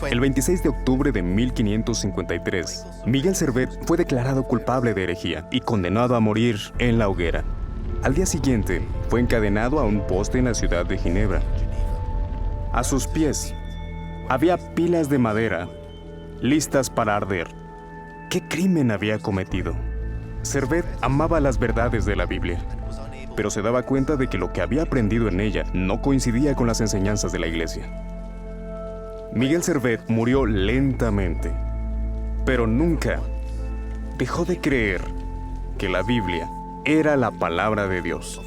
El 26 de octubre de 1553, Miguel Servet fue declarado culpable de herejía y condenado a morir en la hoguera. Al día siguiente, fue encadenado a un poste en la ciudad de Ginebra. A sus pies había pilas de madera, listas para arder. ¿Qué crimen había cometido? Servet amaba las verdades de la Biblia, pero se daba cuenta de que lo que había aprendido en ella no coincidía con las enseñanzas de la Iglesia. Miguel Servet murió lentamente, pero nunca dejó de creer que la Biblia era la palabra de Dios.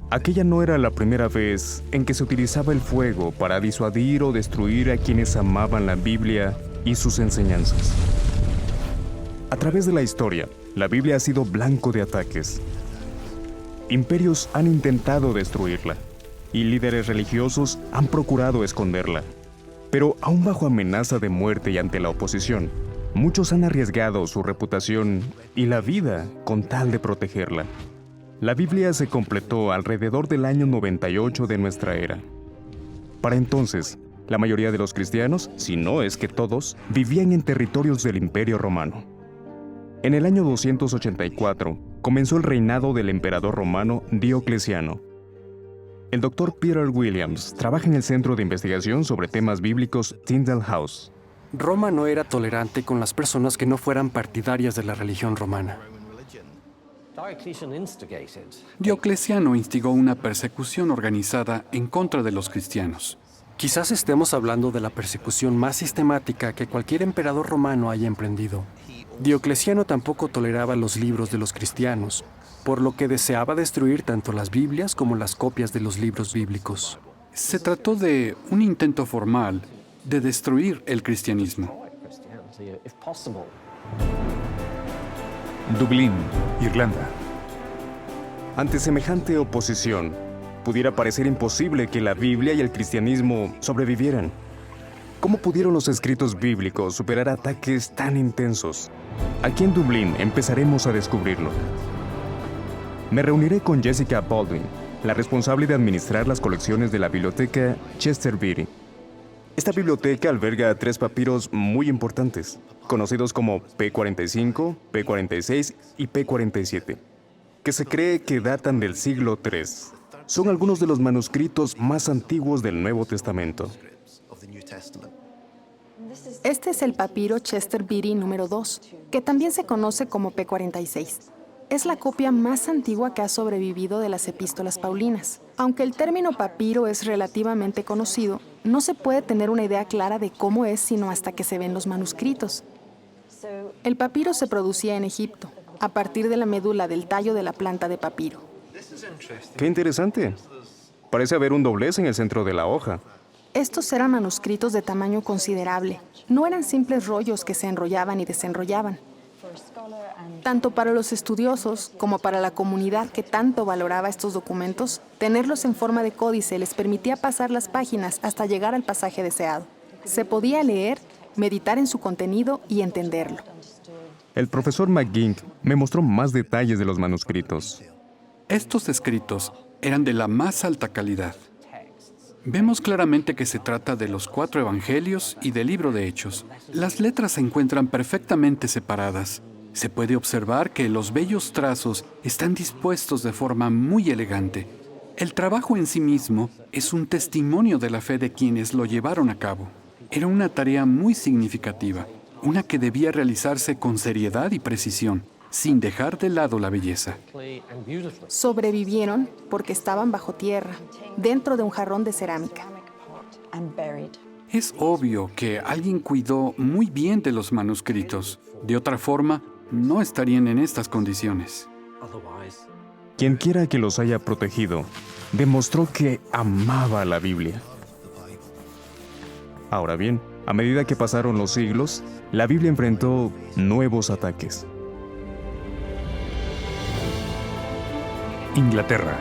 Aquella no era la primera vez en que se utilizaba el fuego para disuadir o destruir a quienes amaban la Biblia y sus enseñanzas. A través de la historia, la Biblia ha sido blanco de ataques. Imperios han intentado destruirla y líderes religiosos han procurado esconderla. Pero aún bajo amenaza de muerte y ante la oposición, muchos han arriesgado su reputación y la vida con tal de protegerla. La Biblia se completó alrededor del año 98 de nuestra era. Para entonces, la mayoría de los cristianos, si no es que todos, vivían en territorios del Imperio Romano. En el año 284, comenzó el reinado del emperador romano Diocleciano. El Dr. Peter Williams trabaja en el Centro de Investigación sobre Temas Bíblicos Tyndale House. Roma no era tolerante con las personas que no fueran partidarias de la religión romana. Diocleciano instigó una persecución organizada en contra de los cristianos. Quizás estemos hablando de la persecución más sistemática que cualquier emperador romano haya emprendido. Diocleciano tampoco toleraba los libros de los cristianos, por lo que deseaba destruir tanto las Biblias como las copias de los libros bíblicos. Se trató de un intento formal de destruir el cristianismo. Dublín, Irlanda. Ante semejante oposición, pudiera parecer imposible que la Biblia y el cristianismo sobrevivieran. ¿Cómo pudieron los escritos bíblicos superar ataques tan intensos? Aquí en Dublín empezaremos a descubrirlo. Me reuniré con Jessica Baldwin, la responsable de administrar las colecciones de la biblioteca Chester Beatty. Esta biblioteca alberga 3 papiros muy importantes, conocidos como P45, P46 y P47, que se cree que datan del siglo III. Son algunos de los manuscritos más antiguos del Nuevo Testamento. Este es el papiro Chester Beatty número 2, que también se conoce como P46. Es la copia más antigua que ha sobrevivido de las epístolas paulinas. Aunque el término papiro es relativamente conocido, no se puede tener una idea clara de cómo es sino hasta que se ven los manuscritos. El papiro se producía en Egipto, a partir de la médula del tallo de la planta de papiro. ¡Qué interesante! Parece haber un doblez en el centro de la hoja. Estos eran manuscritos de tamaño considerable. No eran simples rollos que se enrollaban y desenrollaban. Tanto para los estudiosos como para la comunidad que tanto valoraba estos documentos, tenerlos en forma de códice les permitía pasar las páginas hasta llegar al pasaje deseado. Se podía leer, meditar en su contenido y entenderlo. El profesor McGink me mostró más detalles de los manuscritos. Estos escritos eran de la más alta calidad. Vemos claramente que se trata de los 4 evangelios y del libro de Hechos. Las letras se encuentran perfectamente separadas. Se puede observar que los bellos trazos están dispuestos de forma muy elegante. El trabajo en sí mismo es un testimonio de la fe de quienes lo llevaron a cabo. Era una tarea muy significativa, una que debía realizarse con seriedad y precisión, sin dejar de lado la belleza. Sobrevivieron porque estaban bajo tierra, dentro de un jarrón de cerámica. Es obvio que alguien cuidó muy bien de los manuscritos. De otra forma, no estarían en estas condiciones. Quien quiera que los haya protegido, demostró que amaba la Biblia. Ahora bien, a medida que pasaron los siglos, la Biblia enfrentó nuevos ataques. Inglaterra.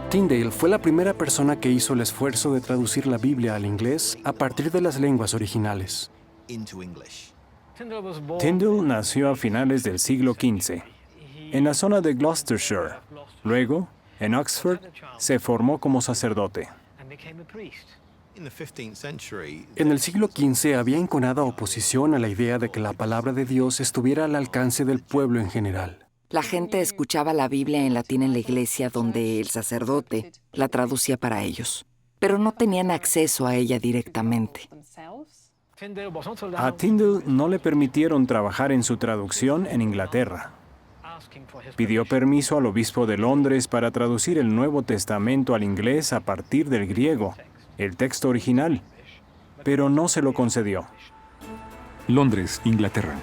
Tyndale fue la primera persona que hizo el esfuerzo de traducir la Biblia al inglés a partir de las lenguas originales. Tyndale nació a finales del siglo XV, en la zona de Gloucestershire. Luego, En Oxford se formó como sacerdote. En el siglo XV había enconada oposición a la idea de que la palabra de Dios estuviera al alcance del pueblo en general. La gente escuchaba la Biblia en latín en la iglesia donde el sacerdote la traducía para ellos, pero no tenían acceso a ella directamente. A Tyndale no le permitieron trabajar en su traducción en Inglaterra. Pidió permiso al obispo de Londres para traducir el Nuevo Testamento al inglés a partir del griego, el texto original, pero no se lo concedió. Londres, Inglaterra.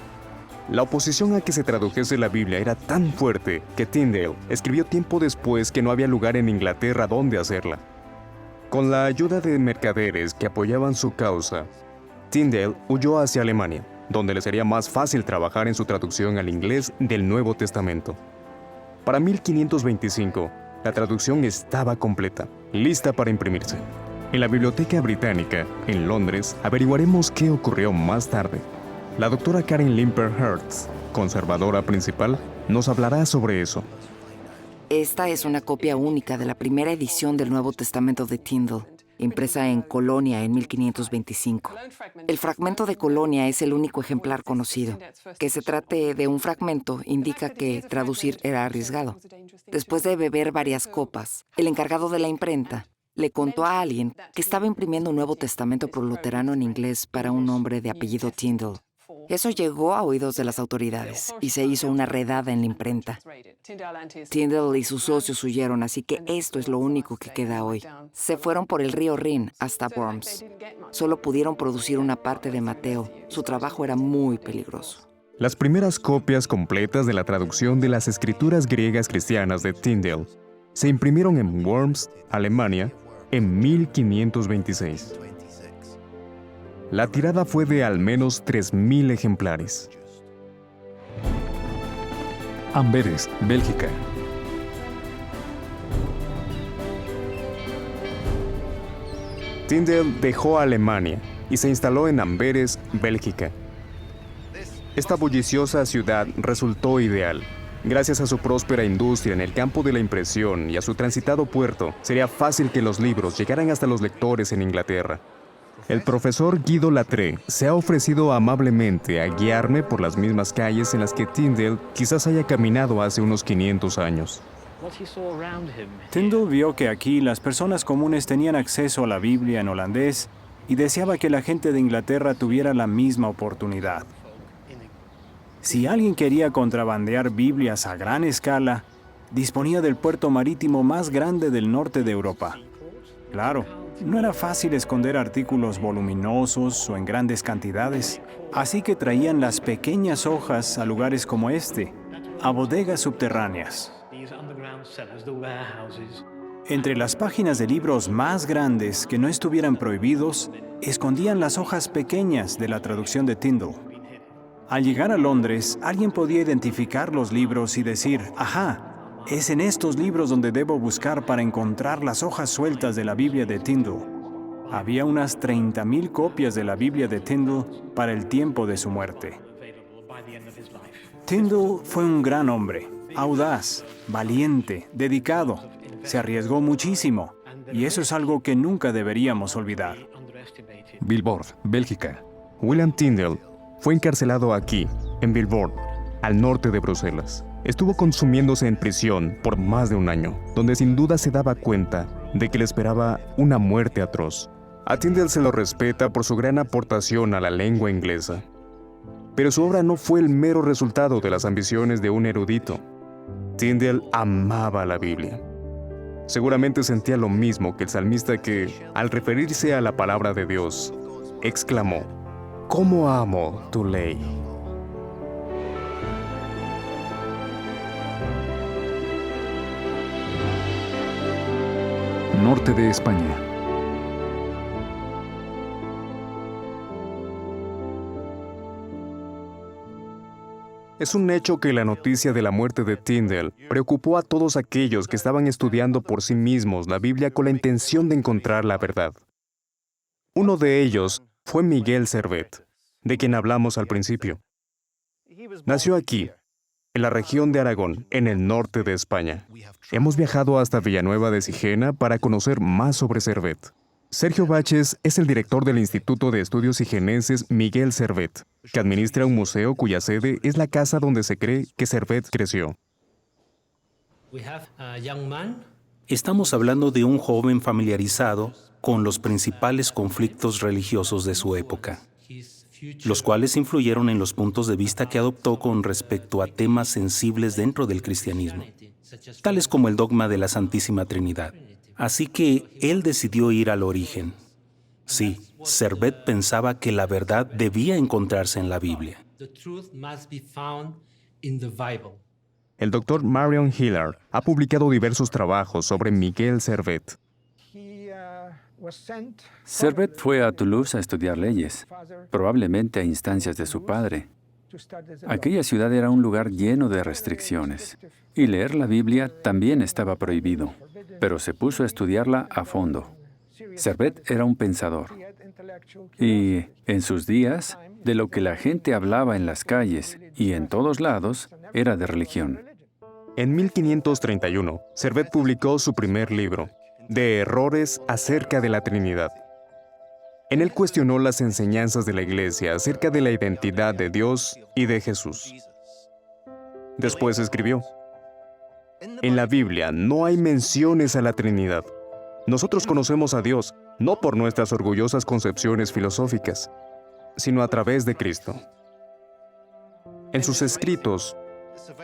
La oposición a que se tradujese la Biblia era tan fuerte que Tyndale escribió tiempo después que no había lugar en Inglaterra donde hacerla. Con la ayuda de mercaderes que apoyaban su causa, Tyndale huyó hacia Alemania, donde le sería más fácil trabajar en su traducción al inglés del Nuevo Testamento. Para 1525, la traducción estaba completa, lista para imprimirse. En la Biblioteca Británica, en Londres, averiguaremos qué ocurrió más tarde. La doctora Karen Limper Hertz, conservadora principal, nos hablará sobre eso. Esta es una copia única de la primera edición del Nuevo Testamento de Tyndale, impresa en Colonia en 1525. El fragmento de Colonia es el único ejemplar conocido. Que se trate de un fragmento indica que traducir era arriesgado. Después de beber varias copas, el encargado de la imprenta le contó a alguien que estaba imprimiendo un Nuevo Testamento proluterano en inglés para un hombre de apellido Tyndale. Eso llegó a oídos de las autoridades y se hizo una redada en la imprenta. Tyndale y sus socios huyeron, así que esto es lo único que queda hoy. Se fueron por el río Rin hasta Worms. Solo pudieron producir una parte de Mateo. Su trabajo era muy peligroso. Las primeras copias completas de la traducción de las escrituras griegas cristianas de Tyndale se imprimieron en Worms, Alemania, en 1526. La tirada fue de al menos 3.000 ejemplares. Amberes, Bélgica. Tyndale dejó Alemania y se instaló en Amberes, Bélgica. Esta bulliciosa ciudad resultó ideal. Gracias a su próspera industria en el campo de la impresión y a su transitado puerto, sería fácil que los libros llegaran hasta los lectores en Inglaterra. El profesor Guido Lattre se ha ofrecido amablemente a guiarme por las mismas calles en las que Tyndale quizás haya caminado hace unos 500 años. Tyndale vio que aquí las personas comunes tenían acceso a la Biblia en holandés y deseaba que la gente de Inglaterra tuviera la misma oportunidad. Si alguien quería contrabandear Biblias a gran escala, disponía del puerto marítimo más grande del norte de Europa. Claro, no era fácil esconder artículos voluminosos o en grandes cantidades, así que traían las pequeñas hojas a lugares como este, a bodegas subterráneas. Entre las páginas de libros más grandes que no estuvieran prohibidos, escondían las hojas pequeñas de la traducción de Tyndale. Al llegar a Londres, alguien podía identificar los libros y decir, «Ajá, es en estos libros donde debo buscar para encontrar las hojas sueltas de la Biblia de Tyndale». Había unas 30.000 copias de la Biblia de Tyndale para el tiempo de su muerte. Tyndale fue un gran hombre, audaz, valiente, dedicado. Se arriesgó muchísimo, y eso es algo que nunca deberíamos olvidar. Vilvoorde, Bélgica. William Tyndale fue encarcelado aquí, en Vilvoorde, al norte de Bruselas. Estuvo consumiéndose en prisión por más de un año, donde sin duda se daba cuenta de que le esperaba una muerte atroz. A Tyndale se lo respeta por su gran aportación a la lengua inglesa. Pero su obra no fue el mero resultado de las ambiciones de un erudito. Tyndale amaba la Biblia. Seguramente sentía lo mismo que el salmista que, al referirse a la palabra de Dios, exclamó: «¿Cómo amo tu ley?». Norte de España. Es un hecho que la noticia de la muerte de Tyndale preocupó a todos aquellos que estaban estudiando por sí mismos la Biblia con la intención de encontrar la verdad. Uno de ellos fue Miguel Servet, de quien hablamos al principio. Nació aquí, en la región de Aragón, en el norte de España. Hemos viajado hasta Villanueva de Sigena para conocer más sobre Servet. Sergio Baches es el director del Instituto de Estudios Sigenenses Miguel Servet, que administra un museo cuya sede es la casa donde se cree que Servet creció. Estamos hablando de un joven familiarizado con los principales conflictos religiosos de su época, los cuales influyeron en los puntos de vista que adoptó con respecto a temas sensibles dentro del cristianismo, tales como el dogma de la Santísima Trinidad. Así que él decidió ir al origen. Sí, Servet pensaba que la verdad debía encontrarse en la Biblia. El doctor Marion Hillard ha publicado diversos trabajos sobre Miguel Servet. Servet fue a Toulouse a estudiar leyes, probablemente a instancias de su padre. Aquella ciudad era un lugar lleno de restricciones, y leer la Biblia también estaba prohibido, pero se puso a estudiarla a fondo. Servet era un pensador, y en sus días, de lo que la gente hablaba en las calles y en todos lados, era de religión. En 1531, Servet publicó su primer libro, De errores acerca de la Trinidad. En él cuestionó las enseñanzas de la Iglesia acerca de la identidad de Dios y de Jesús. Después escribió: en la Biblia no hay menciones a la Trinidad. Nosotros conocemos a Dios no por nuestras orgullosas concepciones filosóficas, sino a través de Cristo. En sus escritos,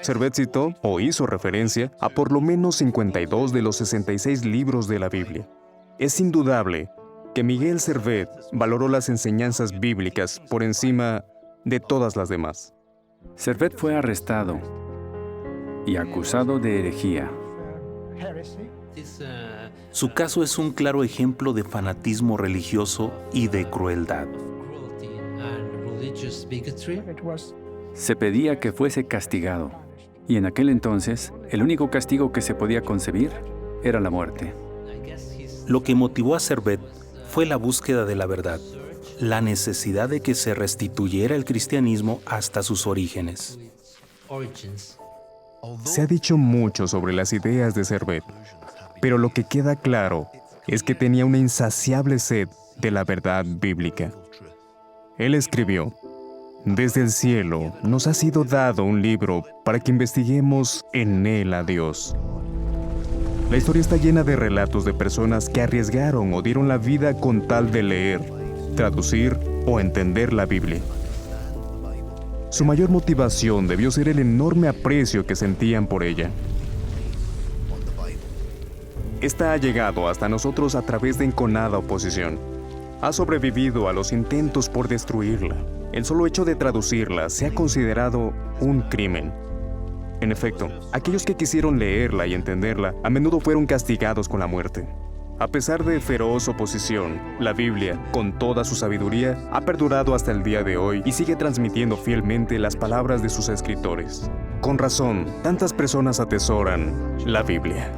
Servet citó o hizo referencia a por lo menos 52 de los 66 libros de la Biblia. Es indudable que Miguel Servet valoró las enseñanzas bíblicas por encima de todas las demás. Servet fue arrestado y acusado de herejía. Su caso es un claro ejemplo de fanatismo religioso y de crueldad. Se pedía que fuese castigado, y en aquel entonces, el único castigo que se podía concebir era la muerte. Lo que motivó a Servet fue la búsqueda de la verdad, la necesidad de que se restituyera el cristianismo hasta sus orígenes. Se ha dicho mucho sobre las ideas de Servet, pero lo que queda claro es que tenía una insaciable sed de la verdad bíblica. Él escribió: desde el cielo nos ha sido dado un libro para que investiguemos en él a Dios. La historia está llena de relatos de personas que arriesgaron o dieron la vida con tal de leer, traducir o entender la Biblia. Su mayor motivación debió ser el enorme aprecio que sentían por ella. Esta ha llegado hasta nosotros a través de enconada oposición. Ha sobrevivido a los intentos por destruirla. El solo hecho de traducirla se ha considerado un crimen. En efecto, aquellos que quisieron leerla y entenderla a menudo fueron castigados con la muerte. A pesar de feroz oposición, la Biblia, con toda su sabiduría, ha perdurado hasta el día de hoy y sigue transmitiendo fielmente las palabras de sus escritores. Con razón, tantas personas atesoran la Biblia.